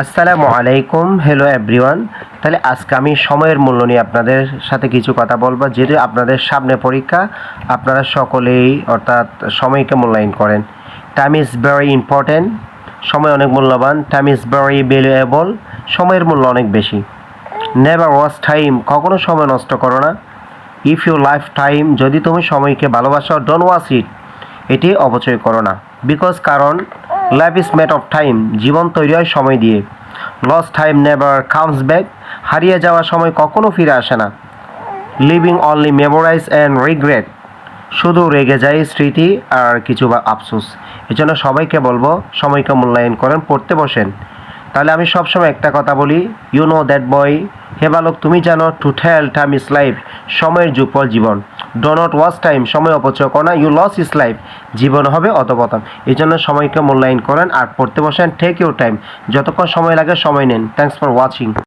আসসালামু আলাইকুম, hello everyone. তাহলে আজকে আমি সময়ের মূল্য নিয়ে আপনাদের সাথে কিছু কথা বলবো। যেহেতু আপনাদের সামনে পরীক্ষা, আপনারা সকলেই অর্থাৎ সময়কে মূল্যায়ন করেন। টাইম ইজ ভেরি ইম্পর্ট্যান্ট, সময় অনেক মূল্যবান। টাইম ইজ ভেরি ভ্যালুয়েবল, সময়ের মূল্য অনেক বেশি। নেভার ওয়াস্ট টাইম, কখনো সময় নষ্ট করো না। ইফ ইউ লাইফ টাইম, যদি তুমি সময়কে ভালোবাসো, ডোন্ট ওয়াস ইট, এটি অপচয় করো না। কারণ life is made of time, জীবন তৈরি হয় সময় দিয়ে। Lost time never comes back, হারিয়ে যাওয়া সময় কখনো ফিরে আসে না। Living only memorize and regret, শুধু রেগে যায় স্মৃতি আর কিছু বা আফসোস। এজন্য সবাইকে বলবো সময়কে মূল্যায়ন করেন, পড়তে বসেন। তাহলে আমি সবসময় একটা কথা বলি, ইউ নো দ্যাট বয়, হে বালক তুমি জানো, to tell time is life, সময়ের যুগপল জীবন। ডো নট ওয়াস টাইম, সময় অপচয় করো না, ইউ লস ইজ লাইফ, জীবন হবে অধপতন। এই জন্য সময়কে মূল্যায়ন করেন আর পড়তে বসেন। টেক ইউর টাইম, যতক্ষণ সময় লাগে সময় নেন। Thanks for watching.